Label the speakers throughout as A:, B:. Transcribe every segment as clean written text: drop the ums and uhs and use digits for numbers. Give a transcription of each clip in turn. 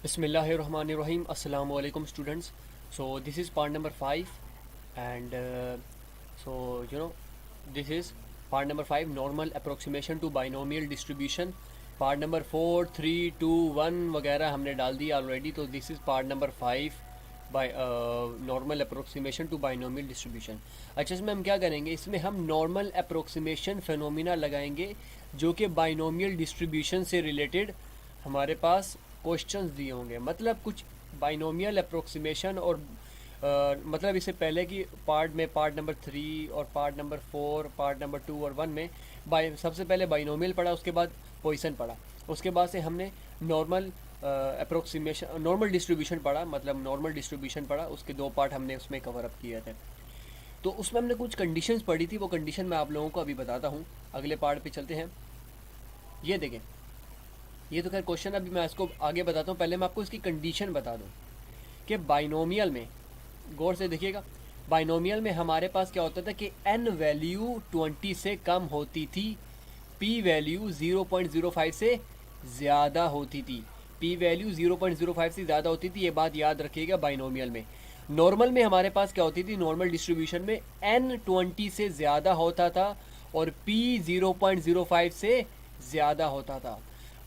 A: Bismillahirrahmanirrahim. Assalamu alaikum students. So this is part number 5 and so this is part number 5, normal approximation to binomial distribution. Part number 4, 3, 2, 1 वगैरह हमने डाल दिया already. तो this is part number 5 by normal approximation to binomial distribution. अच्छा, इसमें हम क्या करेंगे? इसमें हम normal approximation phenomena लगाएंगे जो कि binomial distribution से related हमारे पास क्वेश्चंस दिए होंगे. मतलब कुछ बाइनोमियल अप्रोक्सीमेशन और मतलब इससे पहले की पार्ट में, पार्ट नंबर 3 और पार्ट नंबर 4, पार्ट नंबर 2 और 1 में सबसे पहले बाइनोमियल पढ़ा, उसके बाद पॉइसन पढ़ा, उसके बाद से हमने नॉर्मल अप्रोक्सीमेशन, नॉर्मल डिस्ट्रीब्यूशन पढ़ा, मतलब नॉर्मल डिस्ट्रीब्यूशन पढ़ा. उसके 2 पार्ट हमने उसमें कवर अप किए थे. तो उसमें हमने कुछ कंडीशंस पढ़ी थी. वो कंडीशन मैं आप लोगों को अभी बताता हूँ. अगले पार्ट पे चलते हैं. ये देखें, ये तो खैर क्वेश्चन अभी मैं इसको आगे बताता हूँ. पहले मैं आपको इसकी कंडीशन बता दूँ कि बाइनोमियल में, गौर से देखिएगा, बाइनोमियल में हमारे पास क्या होता था कि n वैल्यू 20 से कम होती थी, p वैल्यू 0.05 से ज़्यादा होती थी. p वैल्यू 0.05 से ज़्यादा होती थी, ये बात याद रखिएगा. बाइनोमियल में, नॉर्मल में हमारे पास क्या होती थी? नॉर्मल डिस्ट्रीब्यूशन में n 20 से ज़्यादा होता था और p 0.05 से ज़्यादा होता था.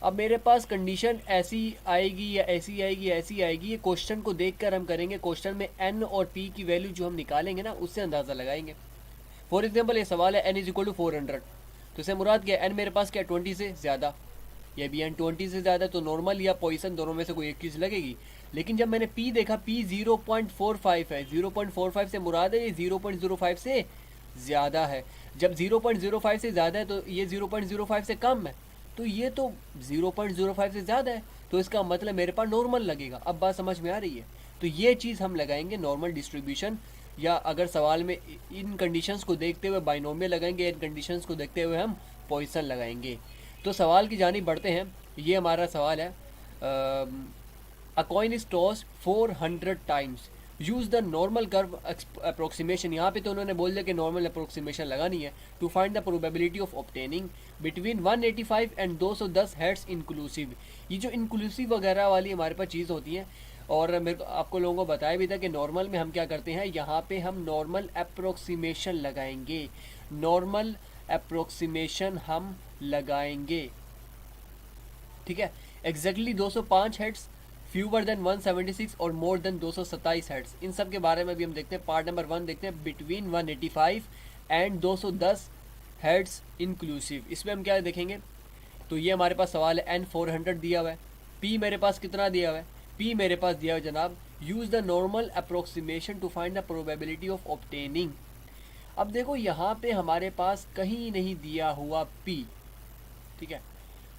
A: अब मेरे पास कंडीशन ऐसी आएगी या ऐसी आएगी या ऐसी आएगी, ये क्वेश्चन को देखकर हम करेंगे. क्वेश्चन में n और p की वैल्यू जो हम निकालेंगे ना, उससे अंदाज़ा लगाएंगे. फॉर एग्जांपल ये सवाल है n इज इक्वल टू 400, तो इससे मुराद क्या है? n मेरे पास क्या है? 20 से ज़्यादा. ये भी n 20 से ज़्यादा, तो नॉर्मल या पॉइसन दोनों में से कोई एक चीज़ लगेगी. लेकिन जब मैंने p देखा, p 0.45 है. 0.45 से मुराद है ये 0.05 से ज़्यादा है. जब 0.05 से ज़्यादा है तो ये 0.05 से कम है, तो ये तो 0.05 से ज़्यादा है, तो इसका मतलब मेरे पास नॉर्मल लगेगा. अब बात समझ में आ रही है? तो ये चीज़ हम लगाएंगे नॉर्मल डिस्ट्रीब्यूशन, या अगर सवाल में इन कंडीशंस को देखते हुए बाइनोमियल लगाएंगे, इन कंडीशंस को देखते हुए हम पॉइसन लगाएंगे. तो सवाल की जानिब बढ़ते हैं. ये हमारा सवाल है, अ coin is tossed 400 times, use the normal curve approximation. यहाँ पे तो उन्होंने बोल दिया कि नॉर्मल अप्रोक्सीमेशन लगानी है. To find the probability of obtaining between 185 and 210 heads inclusive. ये जो इंक्लूसिव वगैरह वाली हमारे पास चीज़ होती है, और मेरे को आपको लोगों को बताया भी था कि नॉर्मल में हम क्या करते हैं, यहाँ पे हम नॉर्मल अप्रोक्सीमेशन लगाएंगे. नॉर्मल अप्रोक्सीमेशन हम लगाएंगे, ठीक है. एग्जैक्टली 205 हेड्स, फ्यूवर देन 176 और मोर देन 227 हेड्स. इन सब के बारे में भी हम देखते हैं. पार्ट नंबर 1 देखते हैं, बिटवीन 185 एंड 210 हेड्स इंक्लूसिव. इसमें हम क्या देखेंगे? तो ये हमारे पास सवाल है, n 400 दिया हुआ है. p मेरे पास कितना दिया हुआ है? p मेरे पास दिया हुआ है जनाब, use the normal approximation to find the probability of obtaining. अब देखो यहाँ पे हमारे पास कहीं नहीं दिया हुआ p, ठीक है.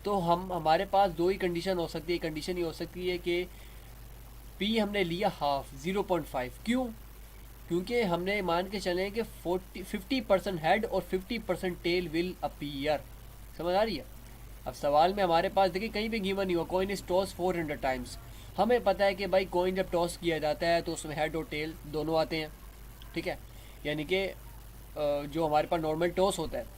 A: तो हमारे पास दो ही कंडीशन हो सकती है. कंडीशन ये हो सकती है कि p हमने लिया हाफ, 0.5. क्यों? क्योंकि हमने मान के चले कि 50% हेड और 50% टेल विल अपीयर. समझ आ रही है? अब सवाल में हमारे पास देखिए कहीं पे गिवन नहीं हुआ, कॉइन इज टॉस 400 टाइम्स. हमें पता है कि भाई कॉइन जब टॉस किया जाता है तो उसमें हेड और टेल दोनों आते हैं, ठीक है. यानी कि जो हमारे पास नॉर्मल टॉस होता है,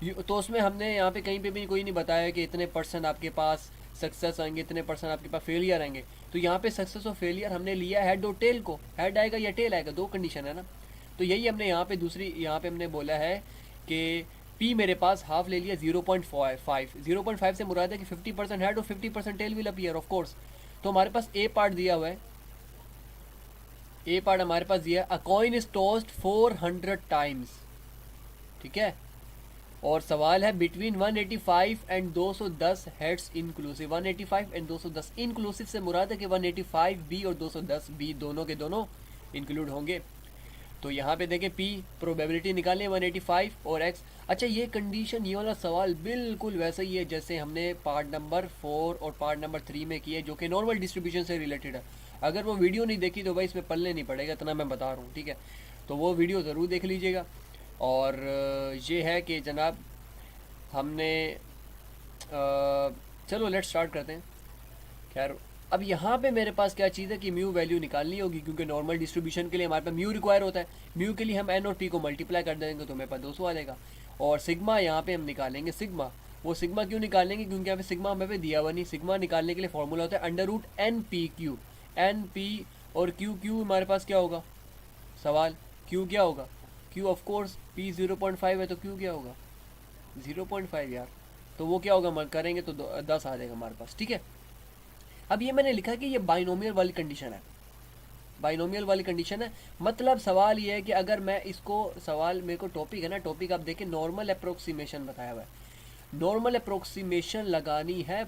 A: तो उसमें हमने यहाँ पे कहीं पे भी कोई नहीं बताया कि इतने % आपके पास सक्सेस आएंगे, इतने % आपके पास फेलियर आएंगे. तो यहाँ पे सक्सेस और फेलियर हमने लिया हेड और टेल को. हेड आएगा या टेल आएगा, दो कंडीशन है ना. तो यही हमने यहाँ पे दूसरी, यहाँ पे हमने बोला है कि p मेरे पास हाफ ले लिया 0.5. 0.5 से मुराद है कि 50% हेड और 50% tail will appear, of course. तो हमारे पास ए पार्ट दिया हुआ है. ए पार्ट हमारे पास दिया है, अ कॉइन इज टॉस्ड 400 टाइम्स, ठीक है. और सवाल है between 185 and 210 heads inclusive. 185 and 210 inclusive से मुराद है कि 185 बी और 210 बी दोनों के दोनों इंक्लूड होंगे. तो यहाँ पे देखें p प्रोबेबिलिटी निकालें 185 और x. अच्छा, ये कंडीशन, ये वाला सवाल बिल्कुल वैसा ही है जैसे हमने पार्ट नंबर 4 और पार्ट नंबर 3 में किए, जो कि नॉर्मल डिस्ट्रीब्यूशन से रिलेटेड है. अगर वो वीडियो नहीं देखी तो भाई इसमें पल्ले नहीं पड़ेगा, इतना मैं बता रहा हूँ, ठीक है. तो वो वीडियो ज़रूर देख लीजिएगा. और ये है कि जनाब हमने चलो लेट्स स्टार्ट करते हैं. खैर, अब यहाँ पे मेरे पास क्या चीज़ है कि म्यू वैल्यू निकालनी होगी, क्योंकि नॉर्मल डिस्ट्रीब्यूशन के लिए हमारे पास म्यू रिक्वायर होता है. म्यू के लिए हम n और p को मल्टीप्लाई कर देंगे तो मेरे पास 200 आ जाएगा. और सिग्मा यहाँ पे हम निकालेंगे. सिग्मा वो सिग्मा क्यों निकालेंगे, क्योंकि यहाँ पे सिग्मा हमें पे दिया हुआ नहीं। सिग्मा निकालने के लिए फॉर्मूला होता है under root N P Q. N P और क्यू, क्यू हमारे पास क्या होगा, सवाल क्यू क्या होगा, क्यू ऑफ कोर्स पी 0.5 है तो क्यू क्या होगा 0.5 यार, तो वो क्या होगा करेंगे तो 10 आ जाएगा हमारे पास, ठीक है। अब ये मैंने लिखा कि ये बाइनोमियल वाली कंडीशन है, बाइनोमियल वाली कंडीशन है। मतलब सवाल ये है कि अगर मैं इसको, सवाल मेरे को टॉपिक है ना, टॉपिक आप देखें नॉर्मल अप्रोक्सीमेशन बताया हुआ है, नॉर्मल अप्रोक्सीमेशन लगानी है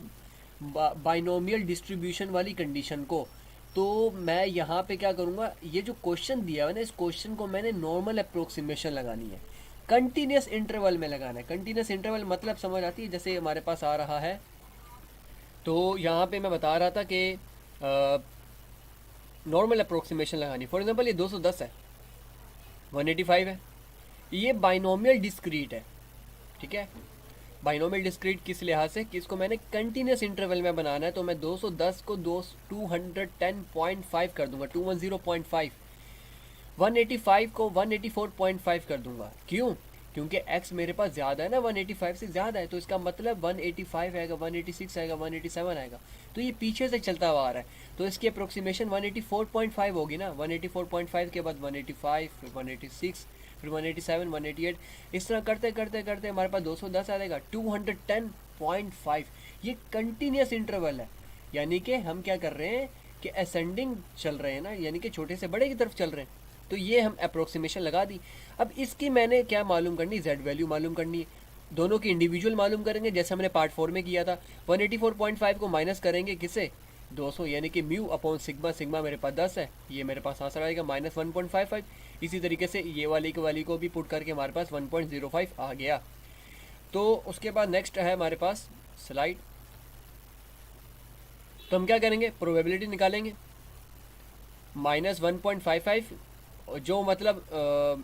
A: बाइनोमियल डिस्ट्रीब्यूशन वाली कंडीशन को। तो मैं यहाँ पे क्या करूँगा, ये जो क्वेश्चन दिया हुआ है ना, इस क्वेश्चन को मैंने नॉर्मल अप्रोक्सीमेशन लगानी है, कंटिन्यूस इंटरवल में लगाना है। कंटिन्यूस इंटरवल मतलब समझ आती है, जैसे हमारे पास आ रहा है, तो यहाँ पे मैं बता रहा था कि नॉर्मल अप्रोक्सीमेशन लगानी। फॉर एग्जांपल ये 210 है, 185 है, ये बाइनोमियल डिस्क्रीट है, ठीक है। बाइनोमियल डिस्क्रीट किस लिहाज से कि इसको मैंने कंटिन्यूस इंटरवल में बनाना है, तो मैं 210 को 210.5 कर दूंगा, 210.5। 185 को 184.5 कर दूंगा। क्यों, क्योंकि x मेरे पास ज़्यादा है ना, 185 से ज़्यादा है, तो इसका मतलब 185 आएगा, 186 आएगा, 187 आएगा, तो ये पीछे से चलता हुआ आ रहा है, तो इसकी अप्रोक्सीमेशन 184.5 होगी ना। 184.5 के बाद 185, फिर 186, फिर 187, 188, इस तरह करते करते करते हमारे पास 210 आ जाएगा, 210.5। ये कंटिन्यूस इंटरवल है, यानी कि हम क्या कर रहे हैं कि असेंडिंग चल रहे हैं ना, यानी कि छोटे से बड़े की तरफ चल रहे हैं, तो ये हम अप्रोक्सीमेशन लगा दी। अब इसकी मैंने क्या मालूम करनी, जेड वैल्यू मालूम करनी है, दोनों की इंडिविजुअल मालूम करेंगे, जैसे हमने पार्ट 4 में किया था। 184.5 को माइनस करेंगे किससे, 200, यानी कि म्यू अपॉन सिग्मा, सिग्मा मेरे पास 10 है, ये मेरे पास आंसर आएगा -1.55। इसी तरीके से ये वाली को भी पुट करके हमारे पास 1.05 आ गया। तो उसके बाद नेक्स्ट है हमारे पास स्लाइड, तो हम क्या करेंगे, प्रोबेबिलिटी निकालेंगे। -1.55, जो मतलब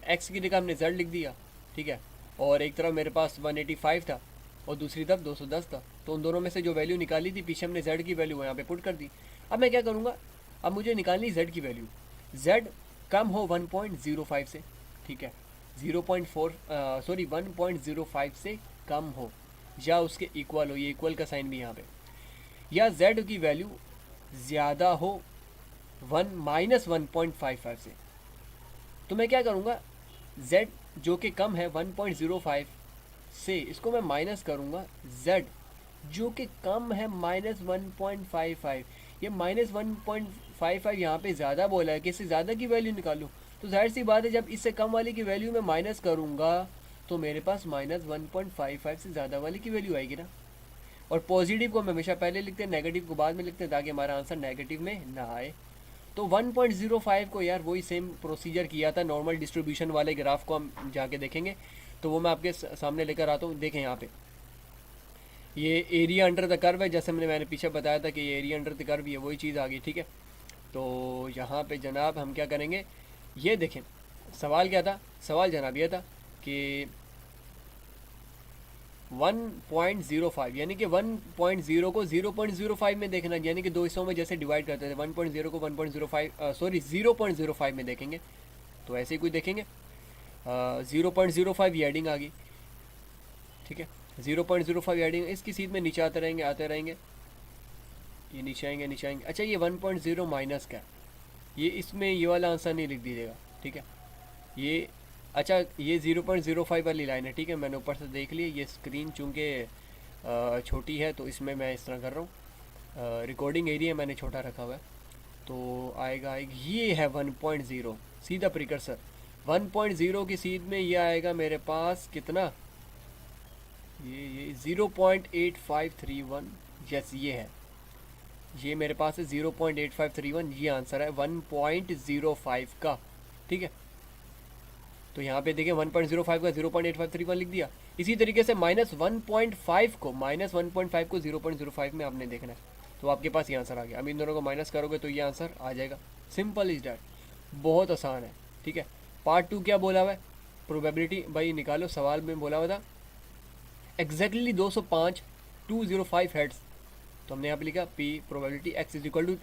A: एक्स की जगह हमने जेड लिख दिया, ठीक है, और एक तरफ मेरे पास 185 था और दूसरी तरफ 210 था, तो उन दोनों में से जो वैल्यू निकाली थी पीछे हमने जेड की वैल्यू यहाँ पे पुट कर दी। अब मैं क्या करूँगा, अब मुझे निकालनी जेड की वैल्यू, जेड कम हो 1.05 से, ठीक है, 1.05 से कम हो या उसके इक्वल हो, ये इक्वल का साइन भी यहाँ पे, या जेड की वैल्यू ज़्यादा हो -1.55 से। तो मैं क्या करूँगा, z जो कि कम है 1.05 से, इसको मैं माइनस करूँगा z जो कि कम है -1.55। ये -1.55 यहाँ पे ज़्यादा बोला है कि इससे ज़्यादा की वैल्यू निकालूँ, तो जाहिर सी बात है जब इससे कम वाली की वैल्यू मैं माइनस करूँगा तो मेरे पास -1.55 से ज़्यादा वाली की वैल्यू आएगी ना। और पॉजिटिव को हम हमेशा पहले लिखते हैं, नेगेटिव को बाद में लिखते हैं, ताकि हमारा आंसर नेगेटिव में ना आए। तो 1.05 को यार वही सेम प्रोसीजर किया था, नॉर्मल डिस्ट्रीब्यूशन वाले ग्राफ को हम जाके देखेंगे, तो वो मैं आपके सामने लेकर आता हूँ। देखें यहाँ पे ये एरिया अंडर द कर्व है, जैसे मैंने पीछे बताया था कि ये एरिया अंडर द कर्व, ये वही चीज़ आ गई, ठीक है। तो यहाँ पे जनाब हम क्या करेंगे, ये देखें सवाल क्या था, सवाल जनाब ये था कि 1.05 यानी कि 1.0 को 0.05 में देखना, यानी कि दो हिस्सों में जैसे डिवाइड करते थे, 1.0 को 0.05 में देखेंगे, तो ऐसे ही कुछ देखेंगे। 0.05 ये एडिंग आ गई, ठीक है, 0.05 एडिंग, इसकी सीध में नीचे आते रहेंगे, ये नीचे आएंगे। अच्छा ये 1.0 माइनस का, ये इसमें ये वाला आंसर नहीं लिख दीजिएगा, ठीक है। ये अच्छा ये 0.05 वाली लाइन है, ठीक है, मैंने ऊपर से देख ली, ये स्क्रीन चूँकि छोटी है तो इसमें मैं इस तरह कर रहा हूँ, रिकॉर्डिंग एरिया मैंने छोटा रखा हुआ है, तो आएगा ये है 1.0 सीधा प्रिकर्सर, 1.0 की सीध में ये आएगा मेरे पास कितना, ये 0.8531, यस ये है, ये मेरे पास है 0.8531, ये आंसर है 1.05 का, ठीक है। तो यहाँ पे देखिए 1.05 का 0.8531 लिख दिया। इसी तरीके से -1.5 को 0.05 में आपने देखना है, तो आपके पास ये आंसर आ गया। अब इन दोनों को माइनस करोगे तो ये आंसर आ जाएगा, सिंपल इज डैट, बहुत आसान है, ठीक है। पार्ट 2 क्या बोला हुआ है, प्रोबेबिलिटी भाई निकालो, सवाल में बोला हुआ था एग्जैक्टली 205 205 हेड्स, तो हमने यहाँ पे लिखा P probability x is equal to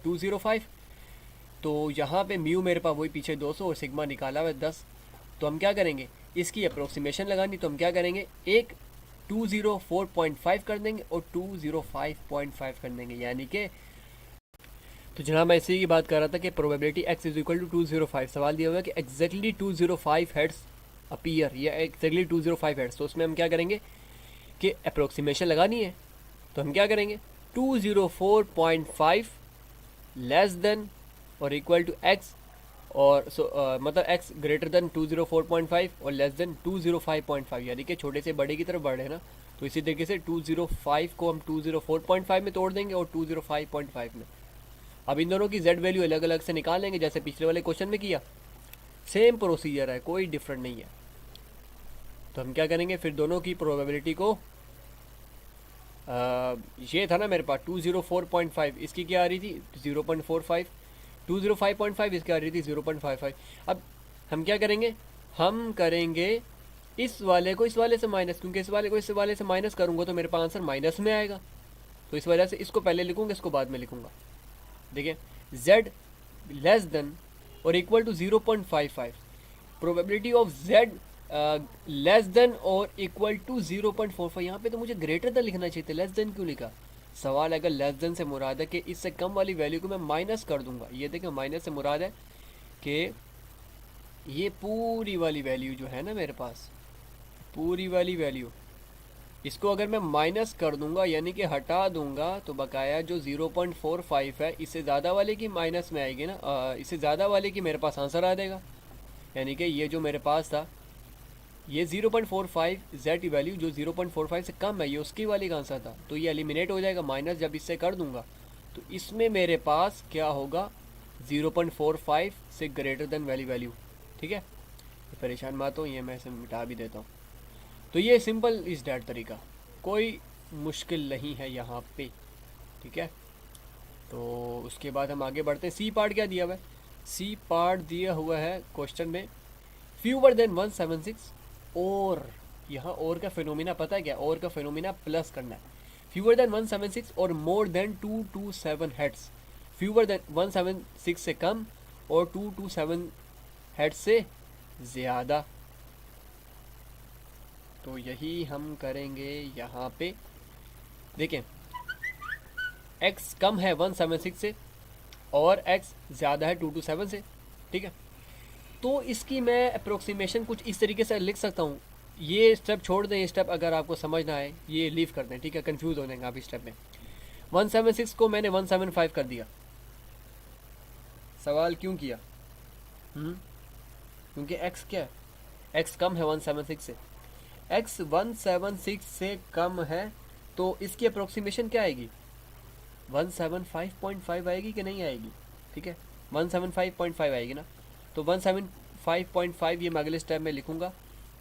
A: 205, तो यहाँ पे म्यू मेरे पास वही पीछे 200 और सिग्मा निकाला हुआ है 10। तो हम क्या करेंगे, इसकी अप्रोक्सीमेशन लगानी, तो हम क्या करेंगे, एक 204.5 कर देंगे और 205.5 कर देंगे, यानी कि तो जनाब मैं इसी की बात कर रहा था कि probability x is equal to 205। सवाल दिया हुआ है कि एग्जैक्टली 205 हेड्स अपीयर या एग्जैक्टली 205 हेड्स, तो उसमें हम क्या करेंगे कि अप्रोक्सीमेशन लगानी है। तो हम क्या करेंगे 204.5 लेस देन और इक्वल टू x और मतलब x ग्रेटर देन 204.5 और लेस देन 205.5, यानी कि छोटे से बड़े की तरफ बढ़े ना। तो इसी तरीके से 205 को हम 204.5 में तोड़ देंगे और 205.5 में। अब इन दोनों की z वैल्यू अलग अलग से निकाल लेंगे जैसे पिछले वाले क्वेश्चन में किया। सेम प्रोसीजर है, कोई डिफरेंट नहीं है। तो हम क्या करेंगे फिर दोनों की प्रोबेबिलिटी को ये था ना मेरे पास 204.5, इसकी क्या आ रही थी 0.45, 205.5 इसकी आ रही थी 0.55। अब हम क्या करेंगे, हम करेंगे इस वाले को इस वाले से माइनस, क्योंकि इस वाले को इस वाले से माइनस करूँगा तो मेरे पास आंसर माइनस में आएगा। तो इस वजह से इसको पहले लिखूँगा, इसको बाद में लिखूँगा। देखिए z लेस देन और equal to 0.55, probability of z less than और इक्वल टू 0.45। यहाँ पे तो मुझे ग्रेटर देन लिखना चाहिए था, लेस देन क्यों लिखा। सवाल अगर लेस देन से मुराद है कि इससे कम वाली वैल्यू को मैं माइनस कर दूंगा। ये देखिए माइनस से मुराद है कि ये पूरी वाली वैल्यू जो है ना मेरे पास, पूरी वाली वैल्यू, इसको अगर मैं माइनस कर दूंगा यानी कि हटा दूंगा तो बकाया जो 0.45 है इससे ज़्यादा वाले की माइनस में आएगी ना, इससे ज़्यादा वाले की मेरे पास आंसर आ जाएगा। यानी कि ये जो मेरे पास था ये 0.45 z वैल्यू जो 0.45 से कम है ये उसकी वाली का आंसर था, तो ये एलिमिनेट हो जाएगा। माइनस जब इससे कर दूंगा तो इसमें मेरे पास क्या होगा 0.45 से ग्रेटर देन वाली वैल्यू। ठीक है, परेशान मत हो, ये मैं इसे मिटा भी देता हूँ। तो ये सिंपल इस डैट तरीका, कोई मुश्किल नहीं है यहाँ पे। ठीक है, तो उसके बाद हम आगे बढ़ते हैं। सी पार्ट क्या दिया हुआ है, सी पार्ट दिया हुआ है क्वेश्चन में फ्यूवर देन 176 और यहाँ और का फिनोमिना पता है क्या, और का फिनोमिना प्लस करना है। फ्यूवर देन 176 और more than 227 heads, fewer than 176 से कम और 227 हेड्स से ज़्यादा। तो यही हम करेंगे यहाँ पे। देखें x कम है 176 से और x ज़्यादा है 227 से। ठीक है, तो इसकी मैं अप्रोक्सीमेशन कुछ इस तरीके से लिख सकता हूँ। ये स्टेप छोड़ दें, ये स्टेप अगर आपको समझना है ये लीव कर दें। ठीक है, कंफ्यूज हो जाएंगे आप इस स्टेप में। 176 को मैंने 175 कर दिया। सवाल क्यों किया, क्योंकि x क्या है, x कम है 176 से, x 176 से कम है तो इसकी अप्रोक्सीमेशन क्या आएगी 175.5 आएगी कि नहीं आएगी। ठीक है, 175.5 आएगी ना। तो 175.5 ये मैं अगले स्टेप में लिखूंगा,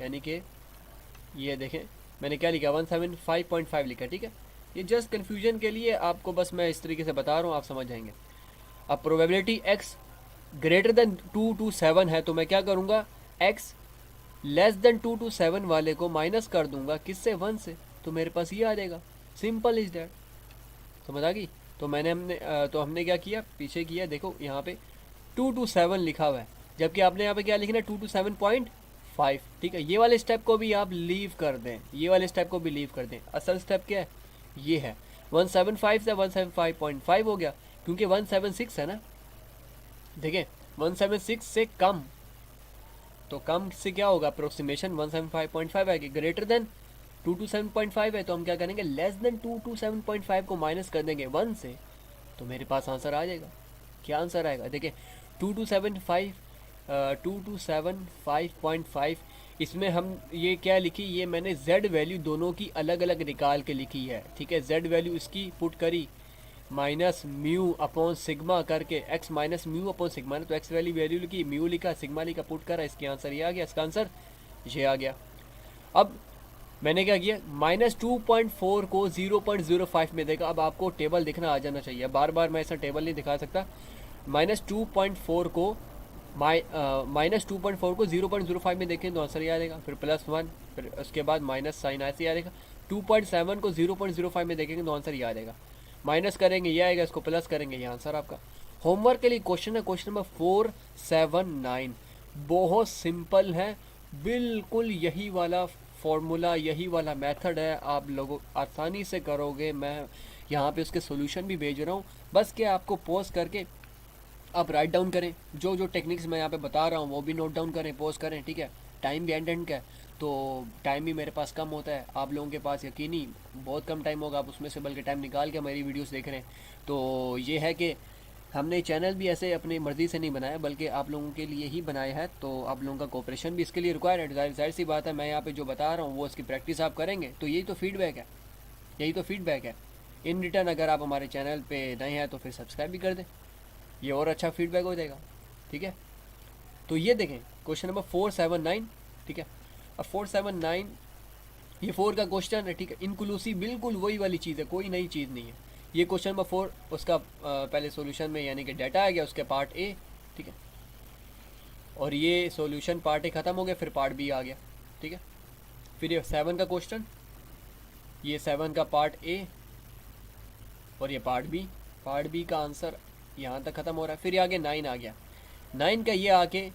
A: यानी कि ये देखें मैंने क्या लिखा 175.5 लिखा। ठीक है, ये जस्ट कन्फ्यूजन के लिए आपको बस मैं इस तरीके से बता रहा हूँ, आप समझ जाएंगे। अब प्रोबेबिलिटी x ग्रेटर देन 227 है तो मैं क्या करूँगा x लेस देन 227 वाले को माइनस कर दूंगा किससे 1 से, तो मेरे पास ये आ जाएगा। सिंपल इज दैट, समझ आ गई। तो हमने क्या किया, पीछे किया, देखो यहाँ पे 227 लिखा हुआ है जबकि आपने यहाँ पे क्या लिखना है 227.5। ठीक है, ये वाले स्टेप को भी आप लीव कर दें, ये वाले स्टेप को भी लीव कर दें। असल स्टेप क्या है, ये है 175 से 175.5 हो गया क्योंकि 176 है ना। देखें 176 से कम, तो कम से क्या होगा अप्रोक्सीमेशन 175.5 आएगी। ग्रेटर देन 227.5 है तो हम क्या करेंगे लेस देन 227.5 को माइनस कर देंगे 1 से, तो मेरे पास आंसर आ जाएगा। क्या आंसर आएगा, देखिए 227.5 इसमें हम ये क्या लिखी, ये मैंने z वैल्यू दोनों की अलग अलग निकाल के लिखी है। ठीक है, z वैल्यू इसकी पुट करी माइनस म्यू अपॉन सिग्मा करके, x minus mu upon sigma, तो x वैल्यू लिखी, म्यू लिखा, सिग्मा लिखा, पुट करा, इसके आंसर ये आ गया, इसका आंसर ये आ गया। अब मैंने क्या किया -2.4 को 0.05 में देखा। अब आपको टेबल दिखना आ जाना चाहिए, बार बार मैं ऐसा टेबल नहीं दिखा सकता। -2.4 को -2.4 को 0.05 में देखें तो आंसर ये आ जाएगा, फिर +1, फिर उसके बाद माइनस साइन ऐसे आ जाएगा। 2.7 को 0.05 में देखेंगे तो आंसर ये आ जाएगा, माइनस करेंगे ये आएगा, इसको प्लस करेंगे ये आंसर आपका। होमवर्क के लिए क्वेश्चन है क्वेश्चन नंबर 479, बहुत सिंपल है, बिल्कुल यही वाला फॉर्मूला, यही वाला मेथड है, आप लोगों आसानी से करोगे। मैं यहाँ पे उसके सॉल्यूशन भी भेज रहा हूँ, बस कि आपको पॉज करके आप राइट डाउन करें, जो जो टेक्निक्स मैं यहाँ पे बता रहा हूँ वो भी नोट डाउन करें, पॉज करें, ठीक है। टाइम भी एंड का है, तो टाइम भी मेरे पास कम होता है, आप लोगों के पास यकीनी बहुत कम टाइम होगा, आप उसमें से बल्कि टाइम निकाल के मेरी वीडियोस देख रहे हैं। तो ये है कि हमने चैनल भी ऐसे अपनी मर्ज़ी से नहीं बनाया, बल्कि आप लोगों के लिए ही बनाया है, तो आप लोगों का कोऑपरेशन भी इसके लिए रिक्वायर्ड है। जाहिर सी बात है, मैं यहाँ पे जो बता रहा हूँ वो इसकी प्रैक्टिस आप करेंगे तो यही तो फीडबैक है, यही तो फीडबैक है। इन रिटर्न अगर आप हमारे चैनल पे नए हैं तो फिर सब्सक्राइब भी कर दें, ये और अच्छा फीडबैक हो जाएगा, ठीक है। तो ये देखें क्वेश्चन नंबर 479, ठीक है। अब 479 ये 4 का क्वेश्चन है, ठीक है। इंक्लूसिव बिल्कुल वही वाली चीज़ है, कोई नई चीज़ नहीं है। ये क्वेश्चन नंबर 4 उसका पहले सॉल्यूशन में यानी कि डाटा आ गया, उसके पार्ट ए, ठीक है। और ये सॉल्यूशन पार्ट ए ख़त्म हो गया, फिर पार्ट बी आ गया, ठीक है। फिर ये 7 का क्वेश्चन, ये 7 का पार्ट ए और ये पार्ट बी का आंसर यहाँ तक ख़त्म हो रहा है। फिर ये आगे 9 आ गया, 9 का ये आके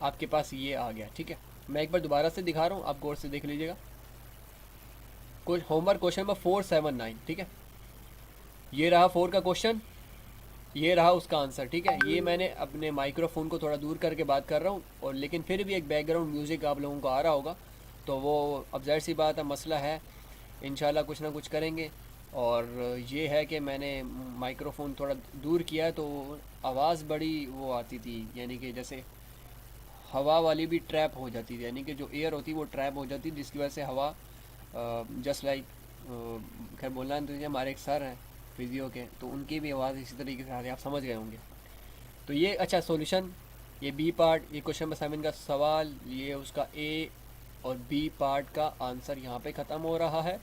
A: आपके पास ये आ गया, ठीक है। मैं एक बार दोबारा से दिखा रहा हूँ, आप गौर से देख लीजिएगा। होमवर्क क्वेश्चन नंबर 479, ठीक है। ये रहा 4 का क्वेश्चन, ये रहा उसका आंसर, ठीक है। ये मैंने अपने माइक्रोफोन को थोड़ा दूर करके बात कर रहा हूँ, और लेकिन फिर भी एक बैकग्राउंड म्यूज़िक आप लोगों को आ रहा होगा, तो वो अब ज़ाहिर सी बात है, मसला है, इंशाल्लाह कुछ ना कुछ करेंगे। और ये है कि मैंने माइक्रोफोन थोड़ा दूर किया है, तो आवाज़ बड़ी वो आती थी, यानी कि जैसे हवा वाली भी ट्रैप हो जाती थी, यानी कि जो एयर होती है वो ट्रैप हो जाती थी, जिसकी वजह से हवा जस्ट लाइक, खैर बोलना तो हमारे एक सर हैं फिजियो के, तो उनकी भी आवाज़ इसी तरीके से आ रही है, आप समझ गए होंगे। तो ये अच्छा सॉल्यूशन, ये बी पार्ट, ये क्वेश्चन नंबर 7 का सवाल, ये उसका ए और बी पार्ट का आंसर यहाँ पे ख़त्म हो रहा है।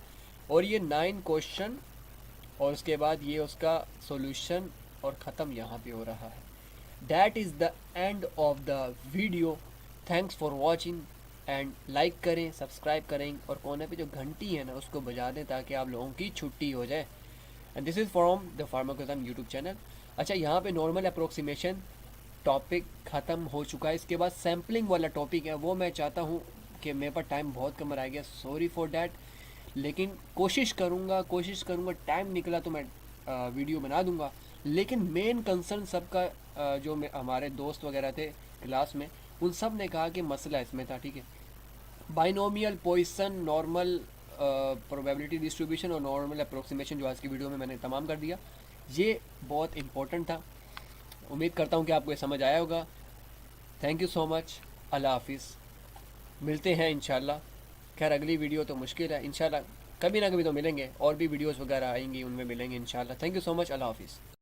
A: और ये 9 क्वेश्चन और उसके बाद ये उसका सॉल्यूशन और ख़त्म यहाँ पे हो रहा है। That is the end of the video. Thanks for watching and like करें, सब्सक्राइब करें, और कोने पे जो घंटी है ना उसको बजा दें ताकि आप लोगों की छुट्टी हो जाए। And this is from the Pharmacosm YouTube channel. अच्छा, यहाँ पे नॉर्मल अप्रोक्सीमेशन टॉपिक ख़त्म हो चुका है, इसके बाद सैम्पलिंग वाला टॉपिक है, वो मैं चाहता हूँ कि मेरे पास टाइम बहुत कम रह गया, सॉरी फॉर डैट, लेकिन कोशिश करूँगा, टाइम निकला तो मैं वीडियो बना दूँगा। लेकिन मेन कंसर्न सबका जो हमारे दोस्त वगैरह थे क्लास में, उन सब ने कहा कि मसला इसमें था, ठीक है। Binomial, Poisson, normal probability distribution और नॉर्मल अप्रोक्सीमेशन जो आज की वीडियो में मैंने तमाम कर दिया, ये बहुत इंपॉर्टेंट था। उम्मीद करता हूँ कि आपको ये समझ आया होगा। थैंक यू सो मच, अल्लाह हाफिज़, मिलते हैं इंशाल्लाह। खैर अगली वीडियो तो मुश्किल है, इंशाल्लाह कभी ना कभी तो मिलेंगे, और भी वीडियोस वगैरह आएंगी उनमें मिलेंगे इंशाल्लाह। थैंक यू सो मच, अल्लाह हाफिज़।